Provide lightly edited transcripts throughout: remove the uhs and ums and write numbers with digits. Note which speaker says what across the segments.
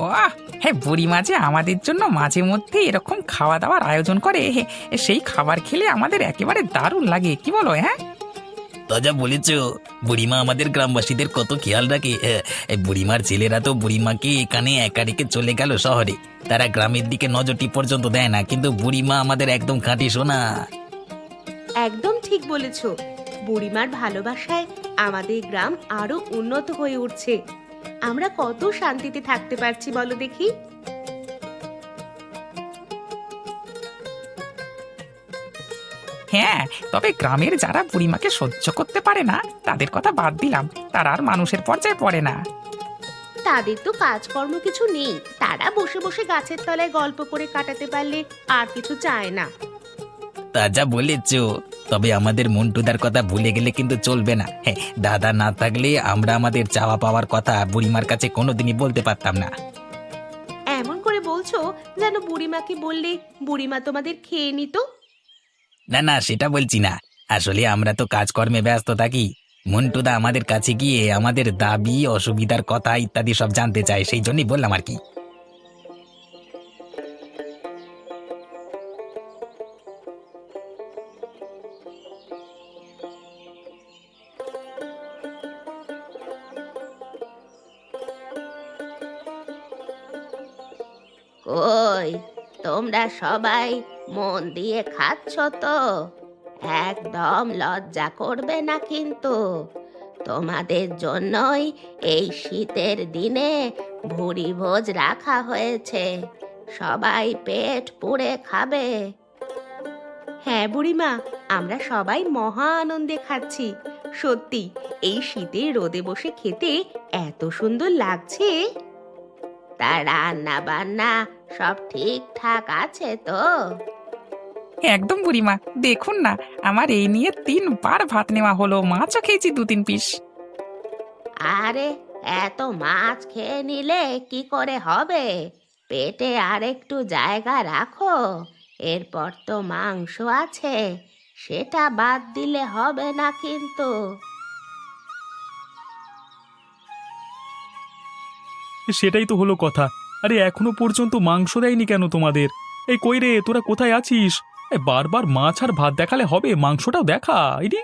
Speaker 1: ও হ্যাঁ, বুড়িমা যে আমাদের জন্য মাঝে মধ্যে এরকম খাওয়া দাওয়ার আয়োজন করে, সেই খাবার খেলে আমাদের একেবারে দারুণ লাগে, কি বলো? হ্যাঁ,
Speaker 2: তা যা বলেছ, বুড়িমা আমাদের গ্রামবাসীদের কত খেয়াল রাখে। এই বুড়িমার ছেলেরা তো বুড়িমাকে এখানে একা রেখে চলে গেল শহরে। তারা গ্রামের দিকে নজরটি পর্যন্ত দেয় না, কিন্তু বুড়িমা আমাদের একদম খাঁটি সোনা।
Speaker 3: একদম ঠিক বলেছ। বুড়িমার ভালোবাসায় আমাদের গ্রাম আরো উন্নত হয়ে উঠছে। আমরা কত শান্তিতে থাকতে পারছি বলো দেখি।
Speaker 1: হ্যাঁ, তবে গ্রামের যারা বুড়িমাকে সহ্য করতে পারে না তাদের কথা বাদ দিলাম, তারা আর মানুষের পর্যায়ে পড়ে না।
Speaker 3: তাদের তো কাজকর্ম কিছু নেই, তারা বসে বসে গাছের তলায় গল্প করে কাটাতে পারলে আর কিছু চায় না।
Speaker 2: তা যা বলেছ, তবে আমাদের মন্টুদার কথা ভুলে গেলে কিন্তু চলবে না। হ্যাঁ, দাদা না থাকলে আমরা আমাদের চাওয়া পাওয়ার কথা বুড়িমার কাছে কোনোদিনই বলতে পারতাম না।
Speaker 3: এমন করে বলছো যেন বুড়িমাকে বললে বুড়িমা তোমাদের খেয়ে নিত।
Speaker 2: না না, সেটা বলছি না। আসলে আমরা তো কাজকর্মে ব্যস্ত থাকি। মন্টুদা আমাদের কাছে গিয়ে আমাদের দাবি অসুবিধার কথা ইত্যাদি সব জানতে চায়, সেই জন্যই বললাম আর কি।
Speaker 3: কই, তোমরা সবাই মন দিয়ে খাচ্ছ তো? একদম লজ্জা করবে না কিন্তু। তোমাদের জন্যই এই শীতের দিনে ভুরি ভোজ রাখা হয়েছে। সবাই পেট পুড়ে খাবে। হ্যাঁ বুড়িমা, আমরা সবাই মহা আনন্দে খাচ্ছি। সত্যি, এই শীতে রোদে বসে খেতে এত সুন্দর লাগছে। তা রান্না বান্না সব ঠিকঠাক আছে তো?
Speaker 1: একদম বুড়িমা, দেখুন না, আমার এই নিয়ে 3 বার ভাত নেওয়া হলো, মাছও খেয়েছি 2-3 পিস।
Speaker 3: আরে, এত মাছ খেয়ে নিলে কি করে হবে? পেটে আর একটু জায়গা রাখো। এরপর তো মাংস আছে, সেটা বাদ দিলে হবে না কিন্তু।
Speaker 4: সেটাই তো হলো কথা। আরে এখনো পর্যন্ত মাংস দেয়নি কেন তোমাদের? এই কই রে, তোরা কোথায় আছিস? বারবার মাছ আর ভাত দেখালে হবে, মাংসটাও দেখা। ইদি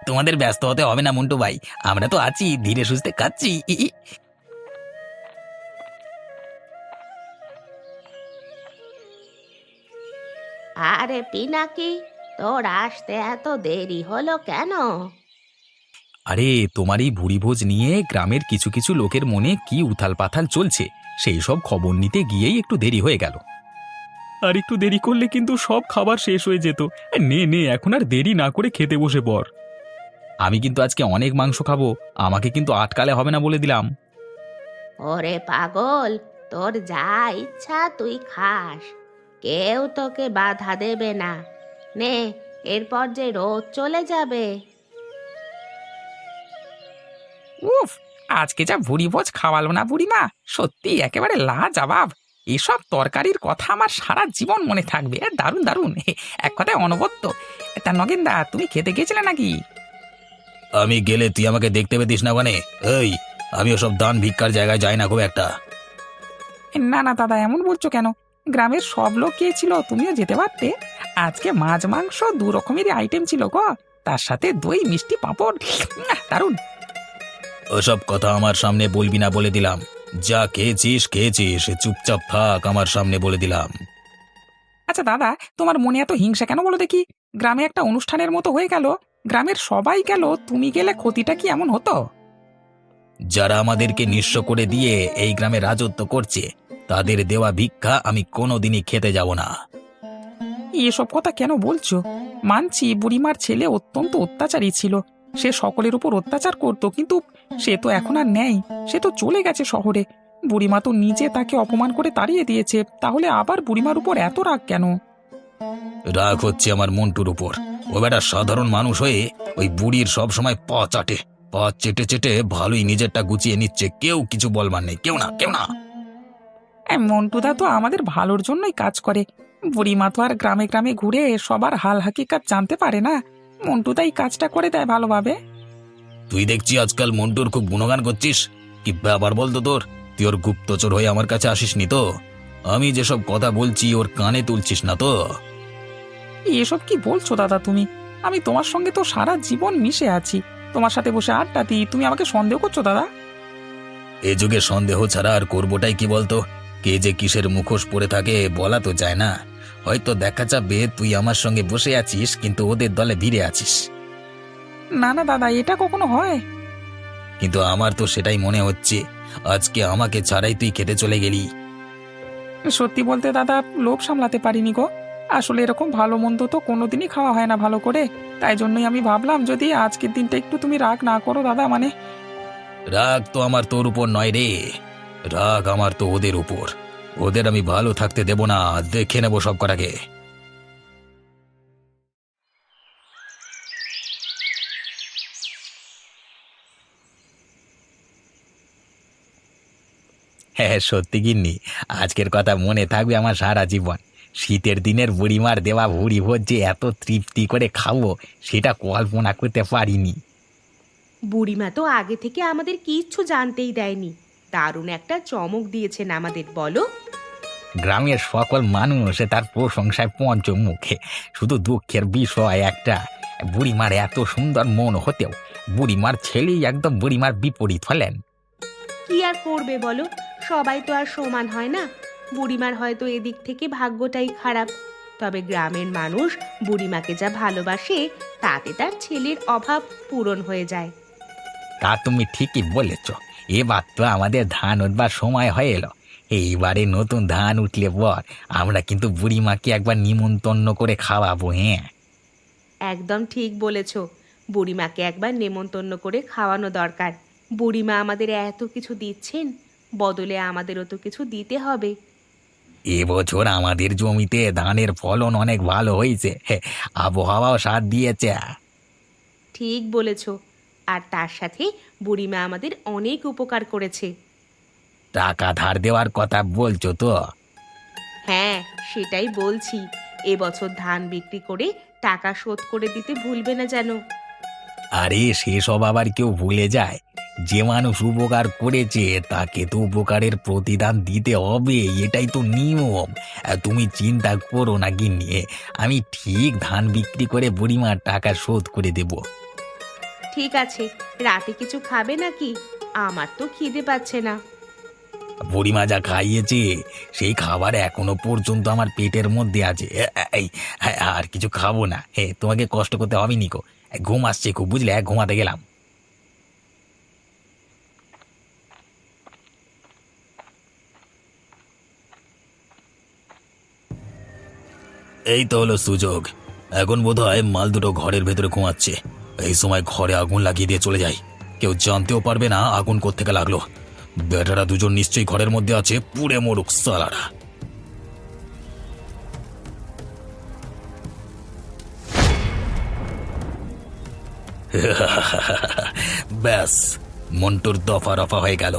Speaker 2: তোমাদের ব্যস্ত হতে হবে না মন্টু ভাই, আমরা তো আছি, ধীরে সুস্থে খাচ্ছি।
Speaker 3: আরে পিনাকি, তোর আসতে এত দেরি হলো কেন?
Speaker 4: আরে তোমার এই ভুরিভোজ নিয়ে গ্রামের কিছু কিছু লোকের মনে কি উথাল পাথাল চলছে, সেই সব খবর নিতে গিয়েই একটু দেরি হয়ে গেল। আর একটু দেরি করলে কিন্তু সব খাবার শেষ হয়ে যেত। নে নে, এখন আর দেরি না করে খেতে বসে পড়। আমি কিন্তু আজকে অনেক মাংস খাবো, আমাকে কিন্তু আটকালে হবে না বলে দিলাম।
Speaker 3: ওরে পাগল, তোর যা ইচ্ছা তুই খাস, কেউ তোকে বাধা দেবে না। নে, এরপর যে রোদ চলে যাবে।
Speaker 1: উফ, আজকে যা ভুড়ি ভোজ খাওয়ালো না বুড়িমা, সত্যি একেবারে লাজবাব। এসব তরকারির কথা আমার সারা জীবন মনে থাকবে, দারুণ দারুণ, এক কথায় অনবদ্য। তা নগেনদা, তুমি খেতে গেছিলে নাকি?
Speaker 2: আমি গেলে তুই আমাকে দেখতে পেতিস না ওখানে? এই, আমি ওসব দান ভিক্ষার জায়গায় যাই না খুব একটা।
Speaker 1: না না দাদা, এমন বলছো কেন? গ্রামের সব লোক গিয়েছিল, তুমিও যেতে পারতে। আজকে মাছ মাংস 2 রকমেরই আইটেম ছিল গো, তার সাথে দই মিষ্টি পাঁপড়, দারুণ।
Speaker 2: ওসব কথা আমার সামনে বলবি না বলে দিলাম। যা খেয়েছিস খেয়েছিস, চুপচাপ থাক আমার সামনে বলে দিলাম।
Speaker 1: আচ্ছা দাদা, তোমার মনে এত হিংসা কেন বলো দেখি? গ্রামে একটা অনুষ্ঠানের মতো হয়ে গেল, গ্রামের সবাই গেল, তুমি গেলে ক্ষতিটা কি এমন হতো?
Speaker 2: যারা আমাদেরকে নিঃস্ব করে দিয়ে এই গ্রামে রাজত্ব করছে, তাদের দেওয়া ভিক্ষা আমি কোনোদিনই খেতে যাব না।
Speaker 1: এসব কথা কেন বলছো? মানছি বুড়িমার ছেলে অত্যন্ত অত্যাচারী ছিল, সে সকলের উপর অত্যাচার করত, কিন্তু সে তো এখন আর নেই, সে তো চলে গেছে শহরে। বুড়িমা তো নিজে তাকে অপমান করে তাড়িয়ে দিয়েছে, তাহলে আবার বুড়িমার উপর এত রাগ কেন?
Speaker 2: রাগ হচ্ছে আমার মন্টুর উপর। ও বেটা সাধারণ মানুষ হয়ে ওই বুড়ির সব সময় পা চাটে, পা চেটে চেটে ভালোই নিজেরটা গুছিয়ে নিচ্ছে। কেউ কিছু বলবার নেই, কেউ না, কেউ না।
Speaker 1: মন্টুদা তো আমাদের ভালোর জন্যই কাজ করে, বুড়িমা তো আর গ্রামে গ্রামে ঘুরে সবার হাল হাকিকাত জানতে পারে না, মন্টুদা এই কাজটা করে দেয় ভালোভাবে।
Speaker 2: তুই দেখছি আজকাল মন্টুর খুব গুণগান করছিস, কি ব্যাপার বলতো তোর? তুই ওর গুপ্তচর হয়ে আমার কাছে আসিসনি তো? আমি যেসব কথা বলছি ওর কানে তুলছিস না তো?
Speaker 1: এসব কি বলছো দাদা তুমি? আমি তোমার সঙ্গে তো সারা জীবন মিশে আছি, তোমার সাথে বসে আড্ডা দিই, তুমি আমাকে সন্দেহ করছো দাদা?
Speaker 2: এ যুগে সন্দেহ ছাড়া আর করবোটাই কি বলতো? কে যে কিসের মুখোশ পরে থাকে বলা তো যায় না। হয়তো দেখা যাবে তুই আমার সঙ্গে বসে আছিস কিন্তু ওদের দলে ভিড়ে আছিস।
Speaker 1: না না দাদা, এটা কখনো হয়?
Speaker 2: কিন্তু আমার তো সেটাই মনে হচ্ছে। আজকে আমাকে ছাড়াই তুই খেতে চলে গেলি।
Speaker 1: সত্যি বলতে দাদা, লোভ সামলাতে পারিনি গো। আসলে এরকম ভালো মন্দ তো কোনোদিনই খাওয়া হয় না ভালো করে, তাই জন্যই আমি ভাবলাম যদি আজকের দিনটা একটু তুমি রাগ না করো দাদা, মানে।
Speaker 2: রাগ তো আমার তোর উপর নয় রে, রাগ আমার তো ওদের উপর। ওদের আমি ভালো থাকতে দেব না, দেখে নেবো সব কটাকে। হ্যাঁ সত্যি গিন্নি, আজকের কথা মনে থাকবে আমার সারা জীবন। শীতের দিনের বুড়িমার দেওয়া ভুড়ি ভোজ যে এত তৃপ্তি করে খাবো সেটা কল্পনা করতে পারিনি।
Speaker 3: বুড়িমা তো আগে থেকে আমাদের কিচ্ছু জানতেই দেয়নি। দারুণ একটা চমক দিয়েছেন আমাদের, বলো।
Speaker 4: গ্রামের সকল মানুষ তার প্রশংসায় পঞ্চমুখে। শুধু দুঃখের বিষয় একটা, বুড়িমার এত সুন্দর মন হতেও বুড়িমার ছেলেই একদম বুড়িমার বিপরীত হলেন।
Speaker 3: কি আর করবে বলো, সবাই তো আর সমান হয় না। বুড়িমার হয়তো এদিক থেকে ভাগ্যটাই খারাপ। তবে গ্রামের মানুষ বুড়িমাকে যা ভালোবাসে তাতে তার ছেলের অভাব পূরণ হয়ে যায়।
Speaker 4: তা তুমি ঠিকই বলেছ। এবার তো আমাদের ধান উঠবার সময় হয়ে এলো। এইবারে নতুন ধান উঠলে পর আমরা কিন্তু বুড়িমাকে একবার নিমন্ত্রণ করে খাওয়াবো। হ্যাঁ,
Speaker 3: একদম ঠিক বলেছ। বুড়িমাকে একবার নেমন্তন্ন করে খাওয়ানো দরকার। বুড়িমা আমাদের এত কিছু দিচ্ছেন, বদলে আমাদেরও তো কিছু দিতে হবে।
Speaker 4: এবছর আমাদের জমিতে ধানের ফলন অনেক ভালো হয়েছে। আবহাওয়াও সাথ দিয়েছে।
Speaker 3: ঠিক বলেছ। আর তার সাথে বুড়িমা আমাদের অনেক উপকার করেছে।
Speaker 4: টাকা ধার দেওয়ার কথা বলছো তো?
Speaker 3: হ্যাঁ, সেটাই বলছি। এবছর ধান বিক্রি করে টাকা শোধ করে দিতে ভুলবে না যেন।
Speaker 4: আরে সেসব আবার কেউ ভুলে যায়? যে মানুষ উপকার করেছে তাকে তো উপকারের প্রতিদান দিতে হবে, এটাই তো নিয়ম। তুমি চিন্তা করো না গিন্নি, আমি ঠিক ধান বিক্রি করে বুড়িমার টাকা শোধ করে দেব।
Speaker 3: ঠিক আছে, রাতে কিছু খাবে নাকি? আমার তো খিদে পাচ্ছে না।
Speaker 4: বুড়িমা যা খাইয়েছে সেই খাবার এখনো পর্যন্ত আমার পেটের মধ্যে আছে। এই, আর কিছু খাবো না। তোমাকে কষ্ট করতে হবে নিকো, ঘুম আসছে খুব, বুঝলে, ঘুমাতে গেলাম।
Speaker 2: এই তো হলো সুযোগ। এখন বোধহয় মাল দুটো ঘরের ভেতরে ঘুমাচ্ছে। এই সময় ঘরে আগুন লাগিয়ে দিয়ে চলে যাই, কেউ জানতেও পারবে না আগুন কোত্থেকে লাগলো। বেটারা দুজন নিশ্চয়ই ঘরের মধ্যে আছে, পুড়ে মরুক সালারা। ব্যাস, মন্টুর দফা রফা হয়ে গেল।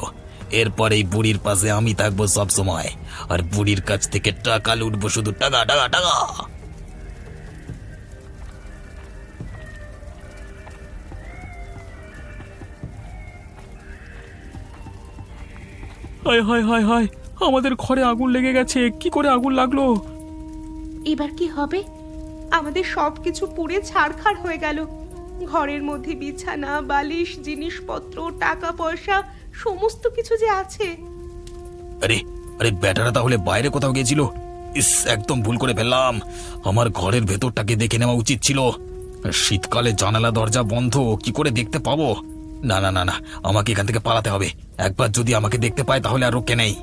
Speaker 2: এরপর এই বুড়ির পাশে আমি থাকবো সব সময়, আর বুড়ির কাছ থেকে টাকা লুটবো, শুধু টাকা টাকা টাকা।
Speaker 1: হায় হায় হায় হায়, আমাদের ঘরে আগুন লেগে গেছে, কি করে আগুন লাগলো?
Speaker 3: এবার কি হবে? আমাদের সব কিছু পুড়ে ছারখার হয়ে গেল। ঘরের মধ্যে বিছানা, বালিশ, জিনিসপত্র, টাকা পয়সা, সমস্ত কিছু যে আছে।
Speaker 2: আরে আরে, বেটারা তাহলে বাইরে কোথাও গেছিল। ইস, একদম ভুল করে ফেললাম। আমার ঘরের ভেতরটাকে দেখে নেওয়া উচিত ছিল। শীতকালে জানালা দরজা বন্ধ, কি করে দেখতে পাবো? না না না না, আমাকে এখান থেকে পালাতে হবে। একবার যদি আমাকে দেখতে পায় তাহলে আর রক্ষে নেই।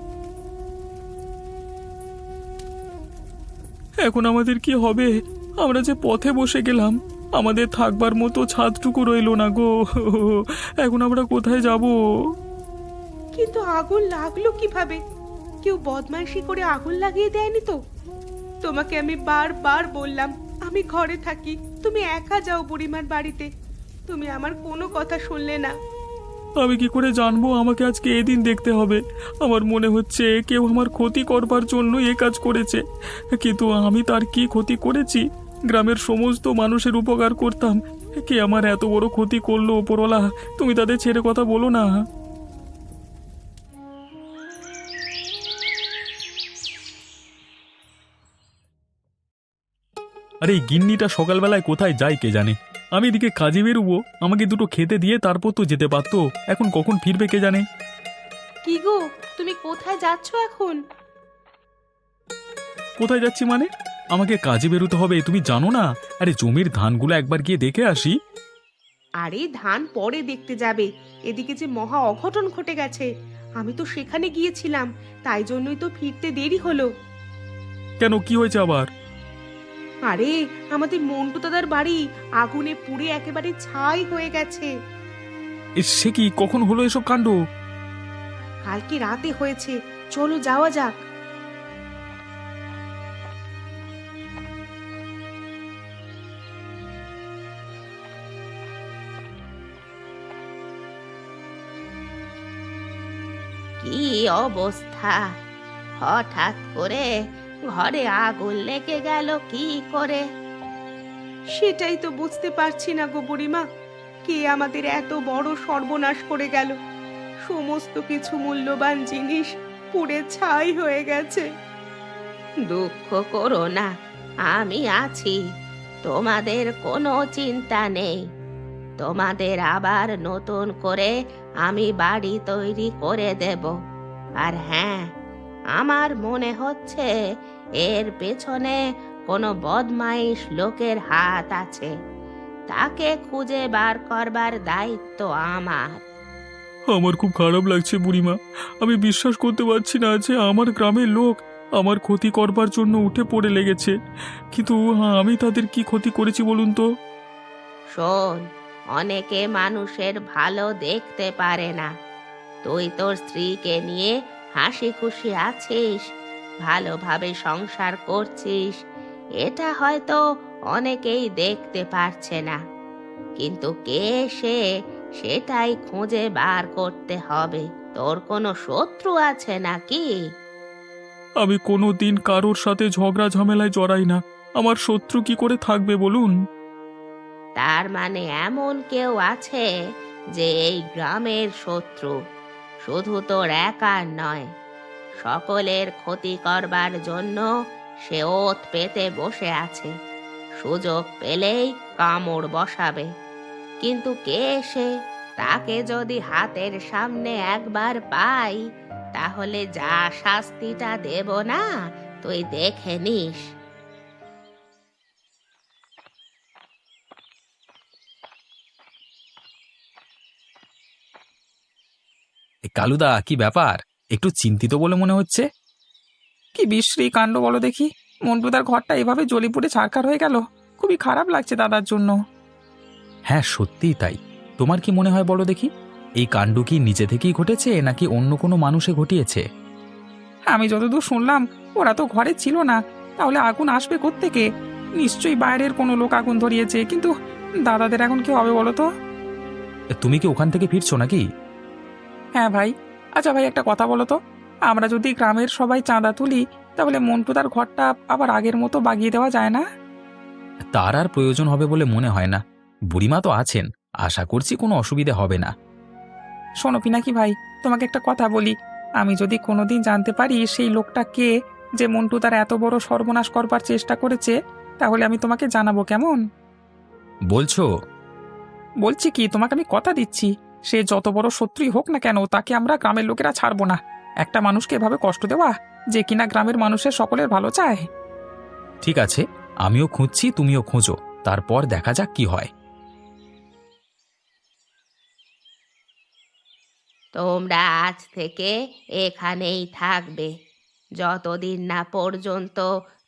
Speaker 1: এখন আমাদের কি হবে? আমরা যে পথে বসে গেলাম, আমাদের থাকবার মতো ছাদটুকু রইলো না গো। এখন আমরা কোথায় যাব?
Speaker 3: কিন্তু আগুন লাগলো কিভাবে? কেউ বদমাইশি করে আগুন লাগিয়ে দেয়নি তো? তোমাকে আমি বারবার বললাম আমি ঘরে থাকি, তুমি একা যাও বুড়িমার বাড়িতে। তুমি আমার কোনো কথা শুনলে না।
Speaker 1: আমি কি করে জানবো? আমাকে আজকে এদিন দেখতে হবে। আমার মনে হচ্ছে কেউ আমার ক্ষতি করবার জন্য এ কাজ করেছে, কিন্তু আমি তার কি ক্ষতি করেছি? গ্রামের সমস্ত মানুষের উপকার করতাম, কে আমার এত বড় ক্ষতি করলো? ওপরওয়ালা, তুমি তাদের ছেড়ে কথা বলো না।
Speaker 4: আরে এই গিন্নিটা সকালবেলায় কোথায় যায় কে জানে। আমি এদিকে কাজে বেরোবো, আমাকে দুটো খেতে দিয়ে তারপর তো যেতে পারতো। এখন কখন ফিরবে কে জানে।
Speaker 3: কি গো, তুমি কোথায় যাচ্ছ এখন?
Speaker 4: কোথায় যাচ্ছি মানে? আমাকে কাজে বেরোতে হবে, তুমি জানো না? আরে জমির ধানগুলো একবার গিয়ে দেখে আসি।
Speaker 5: আরে ধান পরে দেখতে যাবে, এদিকে যে মহা অঘটন ঘটে গেছে। আমি তো সেখানে গিয়েছিলাম, তাই জন্যই তো ফিরতে দেরি হলো।
Speaker 4: কেন, কি হয়েছে আবার?
Speaker 5: আরে আমাদের মন্টু দাদার বাড়ি আগুনে পুড়ে একেবারে ছাই হয়ে গেছে।
Speaker 4: সে কি, কখন হলো এসব কাণ্ড?
Speaker 5: কালকে রাতে হয়েছে, চলো যাওয়া যাক।
Speaker 3: কি অবস্থা! হঠাৎ করে ঘরে আগুন লেগে গেল কি করে?
Speaker 5: সেটাই তো বুঝতে পারছি না গো বুড়িমা, কে আমাদের এত বড় সর্বনাশ করে গেল। সমস্ত কিছু মূল্যবান জিনিস পুড়ে ছাই হয়ে গেছে।
Speaker 3: দুঃখ করো না, আমি আছি। তোমাদের কোনো চিন্তা নেই। তোমাদের আবার নতুন করে আমি বাড়ি তৈরি করে দেব। আর হ্যাঁ, আমার মনে হচ্ছে এর পেছনে কোনো বদমাইশ লোকের হাত আছে। তাকে খুঁজে বার করবার দায়িত্ব আমার।
Speaker 4: আমার খুব খারাপ লাগছে বুড়িমা। আমি বিশ্বাস করতে পারছি না যে আমার গ্রামের লোক আমার ক্ষতি করবার জন্য উঠে পড়ে লেগেছে। কিন্তু আমি তাদের কি ক্ষতি করেছি বলুন তো?
Speaker 3: শোন, অনেকে মানুষের ভালো দেখতে পারে না। তুই তোর স্ত্রীকে নিয়ে হাসি খুশি আছিস, ভালোভাবে সংসার করছিস, এটা হয়তো অনেকেই দেখতে পারছে না। কিন্তু কে সে, সেটাই খুঁজে বার করতে হবে। তোর কোনো শত্রু আছে নাকি?
Speaker 4: আমি কোনো দিন কারোর সাথে ঝগড়া ঝামেলায় জড়াই না। আমার শত্রু কি করে থাকবে বলুন?
Speaker 3: তার মানে এমন কেউ আছে যে এই গ্রামের শত্রু? শুধু তোর একার নয়, সকলের ক্ষতি করবার জন্য সে ওত পেতে বসে আছে। সুযোগ পেলেই কামড় বসাবে। কিন্তু কে সে? তাকে যদি হাতের সামনে একবার পাই, তাহলে যা শাস্তিটা দেব না, তুই দেখে নিস।
Speaker 4: কালুদা, কি ব্যাপার? একটু চিন্তিত বলে মনে হচ্ছে।
Speaker 1: কি বিশ্রী কাণ্ড বলো দেখি! মন্টুদার ঘরটা এভাবে জ্বলে পুড়ে ছারখার হয়ে গেল। খুবই খারাপ লাগছে দাদার জন্য।
Speaker 4: হ্যাঁ, সত্যিই তাই। তোমার কি মনে হয় বলো দেখি? এই কাণ্ড কি নিজে থেকেই ঘটেছে নাকি অন্য কোনো মানুষে ঘটিয়েছে?
Speaker 1: আমি যতদূর শুনলাম, ওরা তো ঘরে ছিল না, তাহলে আগুন আসবে কোত্থেকে? নিশ্চয়ই বাইরের কোনো লোক আগুন ধরিয়েছে। কিন্তু দাদাদের এখন কি হবে বলো তো?
Speaker 4: তুমি কি ওখান থেকে ফিরছো নাকি?
Speaker 1: হ্যাঁ ভাই। আচ্ছা ভাই, একটা কথা বলো তো, আমরা যদি গ্রামের সবাই চাঁদা তুলি, তাহলে মন্টুদার ঘরটা আবার আগের মতো বাগিয়ে দেওয়া যায় না?
Speaker 4: তার আর প্রয়োজন হবে বলে মনে হয় না। বুড়িমা তো আছেন, আশা করছি কোনো অসুবিধা হবে না।
Speaker 1: শোনো পিনাকি ভাই, তোমাকে একটা কথা বলি। আমি যদি কোনোদিন জানতে পারি সেই লোকটা কে, যে মন্টুদার এত বড় সর্বনাশ করবার চেষ্টা করেছে, তাহলে আমি তোমাকে জানাবো, কেমন?
Speaker 4: বলছো?
Speaker 1: বলছি কি, তোমাকে আমি কথা দিচ্ছি, সে যত বড় শত্রুই হোক না কেন, তাকে আমরা গ্রামের লোকেরা ছাড়বো না। একটা মানুষকে এভাবে কষ্ট দেওয়া, যে কিনা গ্রামের মানুষের সকলের ভালো চায়।
Speaker 4: ঠিক আছে, আমিও খুঁজছি, তুমিও খোঁজো, তারপর দেখা যাক কি হয়।
Speaker 3: তোমরা আজ থেকে এখানেই থাকবে। যতদিন না পর্যন্ত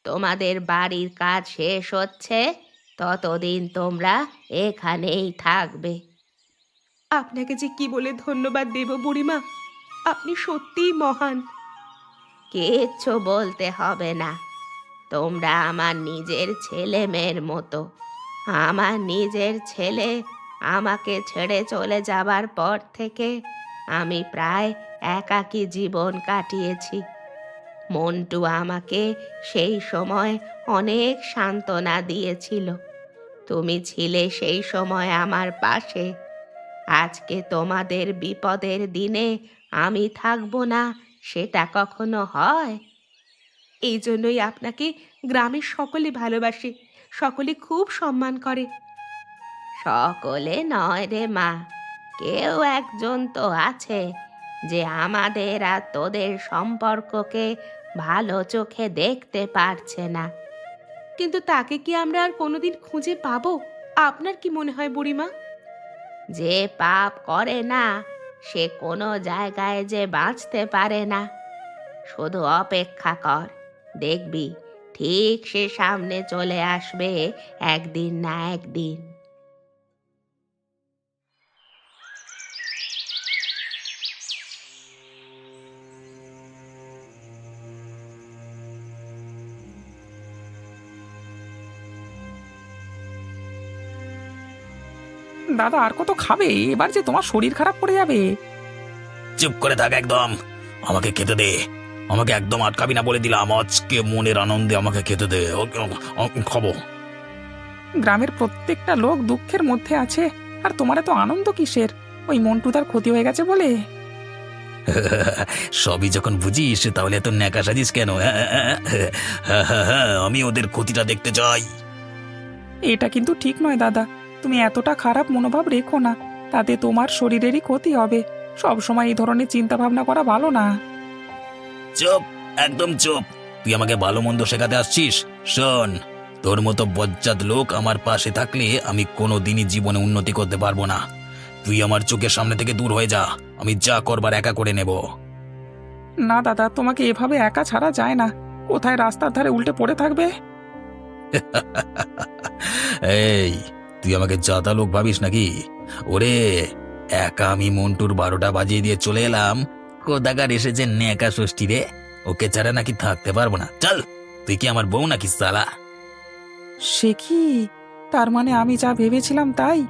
Speaker 3: তোমাদের বাড়ির কাজ শেষ হচ্ছে, ততদিন তোমরা এখানেই থাকবে।
Speaker 5: আপনাকে যে কি বলে ধন্যবাদ দেব বুড়িমা, আপনি সত্যিই মহান।
Speaker 3: কিচ্ছু বলতে হবে না। তোমরা আমার নিজের ছেলে মেয়ের মতো। আমার নিজের ছেলে আমাকে ছেড়ে চলে যাবার পর থেকে আমি প্রায় একাকী জীবন কাটিয়েছি। মন্টু আমাকে সেই সময় অনেক সান্ত্বনা দিয়েছিল। তুমি ছিলে সেই সময় আমার পাশে। আজকে তোমাদের বিপদের দিনে আমি থাকবো না, সেটা কখনো হয়?
Speaker 5: এই জন্যই আপনাকে গ্রামের সকলে ভালোবাসে। সকলে খুব সম্মান করে।
Speaker 3: সকলে নয় রে মা, কেউ একজন তো আছে যে আমাদের আর তোদের সম্পর্ককে ভালো চোখে দেখতে পারছে না।
Speaker 5: কিন্তু তাকে কি আমরা আর কোনোদিন খুঁজে পাবো? আপনার কি মনে হয় বুড়িমা?
Speaker 3: যে পাপ করে না সে কোনো জায়গায় যে বাঁচতে পারে না। শুধু অপেক্ষা কর, দেখবি ঠিক সে সামনে চলে আসবে একদিন না একদিন।
Speaker 1: দাদা আর কত খাবে? এবার যে তোমার শরীর খারাপ করে যাবে।
Speaker 2: চুপ করে থাক একদম, আমাকে খেতে দে। আমাকে একদম আটকাবি না বলে দিলাম, আজকে মনের আনন্দে আমাকে খেতে দে। খাবো।
Speaker 1: গ্রামের প্রত্যেকটা লোক দুঃখের মধ্যে আছে, আর তোমার এত আনন্দ কিসের? ওই মন্টুদার ক্ষতি হয়ে গেছে বলে?
Speaker 2: সবই যখন বুঝিস তাহলে এত ন্যাকা সাজিস কেন? আমি ওদের ক্ষতিটা দেখতে চাই।
Speaker 1: এটা কিন্তু ঠিক নয় দাদা, তুমি এতটা খারাপ মনোভাব রেখো না, তাতে তোমার শরীরেরই ক্ষতি হবে। সব সময় এই ধরনের চিন্তা ভাবনা করা ভালো না।
Speaker 2: চুপ, একদম চুপ। তুই আমাকে ভালো মন্দ শেখাতে আসছিস? শোন, তোর মতো বজ্জাত লোক আমার পাশে থাকলে আমি কোনোদিনই জীবনে উন্নতি করতে পারবো না। তুই আমার চোখের সামনে থেকে দূর হয়ে যা, আমি যা করবার একা করে নেব।
Speaker 1: না দাদা, তোমাকে এভাবে একা ছাড়া যায় না। কোথায় রাস্তার ধারে উল্টে পড়ে থাকবে?
Speaker 2: এই, তুই আমাকে জাতা লোক ভাবিস নাকি? ওরে, একা আমি মন্টুর 12টা বাজিয়ে দিয়ে চলে এলাম। কোথাকার এসেছে নেকা ষষ্ঠী রে, ওকে ছাড়া নাকি থাকতে পারবো না। চল, তুই কি আমার বউ নাকি সালা?
Speaker 1: সে কি? তার মানে আমি যা ভেবেছিলাম তাই?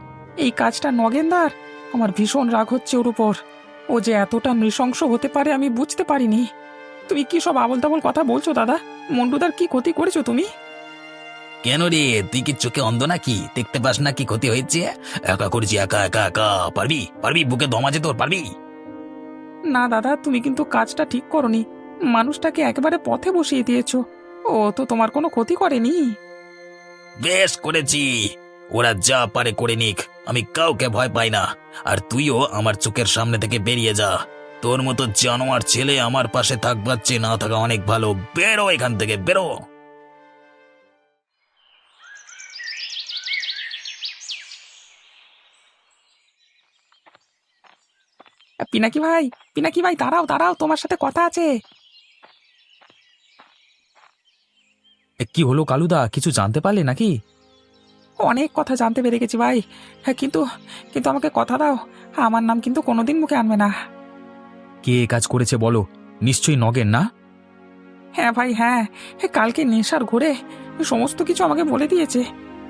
Speaker 1: এই কাজটা নগেনদার। আমার ভীষণ রাগ হচ্ছে ওর উপর। ও যে এতটা নৃশংস হতে পারে আমি বুঝতে পারিনি। তুমি কি সব আবল তাবল কথা বলছো দাদা? মন্টুদার কি ক্ষতি করেছো তুমি?
Speaker 2: কেন রে, তুই কি চোখে অন্ধ নাকি? দেখতে পাস না কি ক্ষতি হয়েছে? একা করেছি, একা একা একা। পারবি পারবি, বুকে দম আছে তোর, পারবি?
Speaker 1: না দাদা, তুমি কিন্তু কাজটা ঠিক করনি। মানুষটাকে একেবারে পথে বসিয়ে দিয়েছো। ও তো তোমার কোনো ক্ষতি করেনি।
Speaker 2: বেশ করেছি, ওরা যা পারে করে নিক, আমি কাউকে ভয় পাই না। আর তুইও আমার চোখের সামনে থেকে বেরিয়ে যা। তোর মতো জানোয়ার ছেলে আমার পাশে থাকবার চেয়ে না থাকা অনেক ভালো। বেরো এখান থেকে, বেরো।
Speaker 1: পিনাকি ভাই, পিনাকি ভাই, দাঁড়াও দাঁড়াও, তোমার সাথে কথা আছে।
Speaker 4: কি হলো কালুদা, কিছু জানতে পারলে নাকি?
Speaker 1: অনেক কথা জানতে পেরে গেছি ভাই। হ্যাঁ, কিন্তু কিন্তু আমাকে কথা দাও, আমার নাম কিন্তু কোনোদিন মুখে আনবে না।
Speaker 4: কে এ কাজ করেছে বলো? নিশ্চয়ই নগেন না?
Speaker 1: হ্যাঁ ভাই, হ্যাঁ। কালকে নেশার ঘুরে সমস্ত কিছু আমাকে বলে দিয়েছে।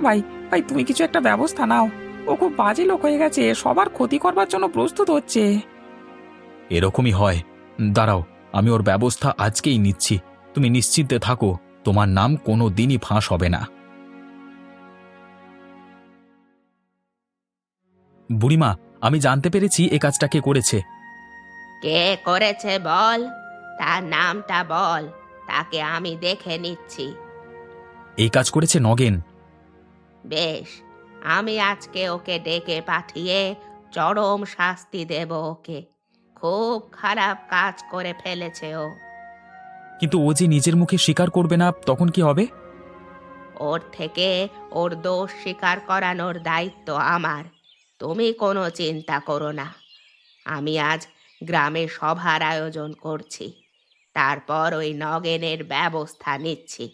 Speaker 1: ভাই ভাই, তুমি কিছু একটা ব্যবস্থা নাও। ও খুব বাজে লোক হয়ে গেছে, সবার ক্ষতি করবার জন্য প্রস্তুত হচ্ছে।
Speaker 4: এরকমই হয়। দাঁড়াও, আমি ওর ব্যবস্থা আজকেই নিচ্ছি। তুমি নিশ্চিন্তে থাকো, তোমার নাম কোনো দিনই ফাঁস হবে না। বুড়িমা, আমি জানতে পেরেছি এ কাজটা কে করেছে।
Speaker 3: কে করেছে বল, তার নামটা বল, তাকে আমি দেখে নিচ্ছি।
Speaker 4: এই কাজ করেছে নগেন।
Speaker 3: বেশ, আমি আজকে ওকে ডেকে পাঠিয়ে চরম শাস্তি দেব ওকে। খুব খারাপ কাজ করে ফেলেছে ও।
Speaker 4: কিন্তু ও যে নিজের মুখে স্বীকার করবে না, তখন কি হবে?
Speaker 3: ওর থেকে ওর দোষ স্বীকার করানোর দায়িত্ব আমার। তুমি কোনো চিন্তা করো না। আমি আজ গ্রামে সভার আয়োজন করছি, তারপর ওই নগেনের ব্যবস্থা নিচ্ছি।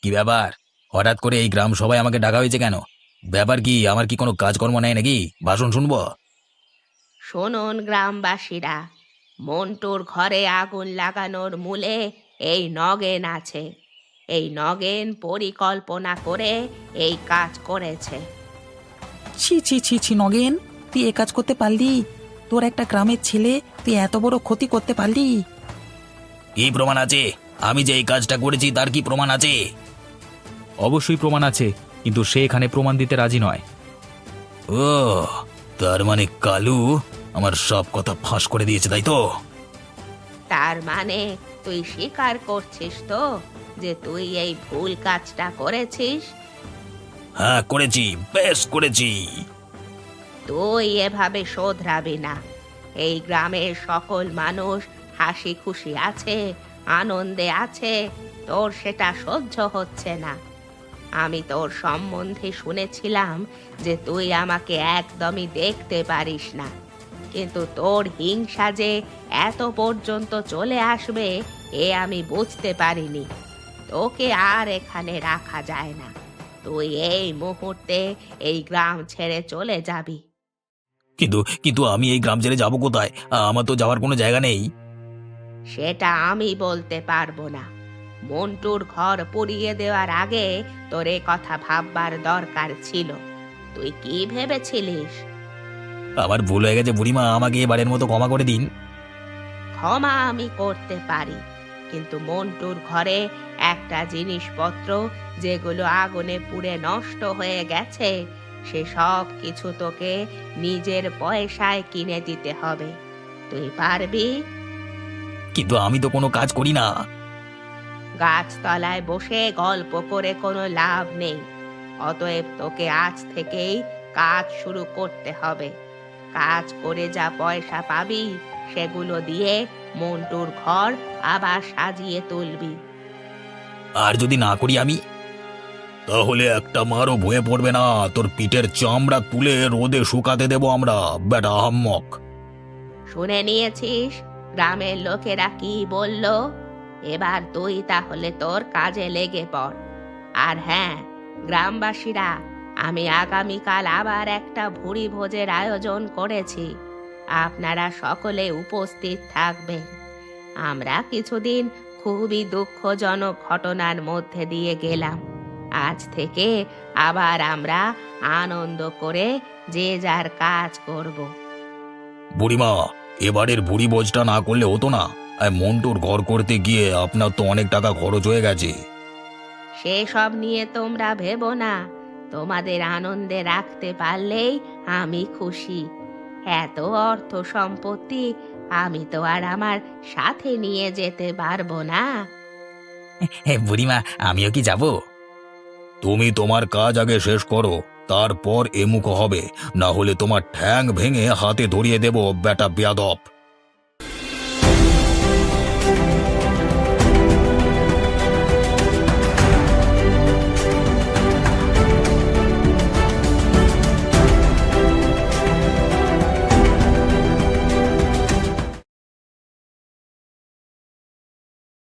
Speaker 2: কি ব্যাপার, হঠাৎ করে এই গ্রাম সবাই আমাকে ডাকা হয়েছে কেন? ব্যাপার কি? আমার কি কোনো কাজকর্ম নেই নাকি? ভাষণ শুনবো?
Speaker 3: শুনুন গ্রামবাসীরা, মন্টুর ঘরে আগুন লাগানোর মূলে এই নগেন আছে। এই নগেন পরিকল্পনা করে এই কাজ করেছে।
Speaker 1: ছি ছি ছি ছি নগেন, তুই এ কাজ করতে পারলি? তোর একটা গ্রামের ছেলে, তুই এত বড় ক্ষতি করতে পারলি?
Speaker 2: কি প্রমাণ আছে? আমি যে এই কাজটা করেছি তার কি প্রমাণ আছে?
Speaker 4: অবশ্যই প্রমাণ আছে, কিন্তু সে এখানে প্রমাণ দিতে রাজি নয়।
Speaker 2: ও, তার মানে কালু আমার সব কথা ফাঁস করে দিয়েছে, তাই তো?
Speaker 3: তার মানে তুই স্বীকার করছিস তো যে তুই এই ভুল কাজটা করেছিস?
Speaker 2: হ্যাঁ করেছি, বেশ করেছি।
Speaker 3: তুই এভাবে শোধরাবি না। এই গ্রামের সকল মানুষ হাসি খুশি আছে, আনন্দে আছে, তোর সেটা সহ্য হচ্ছে না। আমি তোর সম্বন্ধে শুনেছিলাম যে তুই আমাকে একদমই দেখতে পারিস না, কিন্তু তোর হিংসা যে এত পর্যন্ত চলে আসবে এ আমি বুঝতে পারিনি। তোকে আর এখানে রাখা যায় না। তুই এই মুহূর্তে এই গ্রাম ছেড়ে চলে যাবি।
Speaker 2: কিন্তু কিন্তু আমি এই গ্রাম ছেড়ে যাবো কোথায়? আমার তো যাওয়ার কোনো জায়গা নেই।
Speaker 3: সেটা আমি বলতে পারবো না। মন্টুর ঘর পুড়িয়ে দেওয়ার আগে তোর এ কথা ভাববার দরকার ছিল। তুই কি ভেবেছিলিস?
Speaker 2: আমার ভুল হয়ে গেছে বুড়িমা, আমাকে এবারের মতো ক্ষমা করে দিন।
Speaker 3: ক্ষমা আমি করতে পারি, কিন্তু মন্টুর ঘরে একটা জিনিসপত্র যেগুলো আগুনে পুড়ে নষ্ট হয়ে গেছে সে সব কিছু তোকে নিজের পয়সায় কিনে দিতে হবে। তুই পারবি?
Speaker 2: কিন্তু আমি তো কোনো কাজ করি না।
Speaker 3: গাছতলায় বসে গল্প করে কোনো লাভ নেই। অতএব তোকে আজ থেকেই কাজ শুরু করতে হবে। কাজ করে যা পয়সা পাবি সেগুলো দিয়ে মন্টুর ঘর আবার সাজিয়ে তুলবি।
Speaker 2: আর যদি না করি আমি? তাহলে একটা মারও ভয়ে পড়বে না, তোর পিঠের চামড়া তুলে রোদে শুকাতে দেবো আমরা, বেটা আহাম্মক।
Speaker 3: শুনে নিয়েছিস গ্রামের লোকেরা কি বলল? এবার তুই তাহলে তোর কাজে লেগে পড়। আর হ্যাঁ, গ্রামবাসীরা, আমি আগামীকাল আবার একটা ভুরি ভোজের আয়োজন করেছি। আপনারা সকলে উপস্থিত থাকবেন। আমরা কিছুদিন খুবই দুঃখজনক ঘটনার মধ্যে দিয়ে গেলাম। আজ থেকে আবার আমরা আনন্দ করে যে যার কাজ করব।
Speaker 2: বুড়িমা, এবারের ভুড়ি ভোজটা না করলে হতো না? মন্টুর ঘর করতে গিয়ে আপনার তো অনেক টাকা খরচ হয়ে গেছে।
Speaker 3: সেসব নিয়ে তোমরা ভেবো না। তোমাদের আনন্দে রাখতে পারলেই আমি খুশি। এত অর্থ সম্পত্তি আমি তো আর আমার সাথে নিয়ে যেতে পারবো না।
Speaker 2: বুড়িমা, আমিও কি যাব? তুমি তোমার কাজ আগে শেষ করো, তারপর এমুখো হবে, না হলে তোমার ঠ্যাং ভেঙে হাতে ধরিয়ে দেব, বেটা বেয়াদব।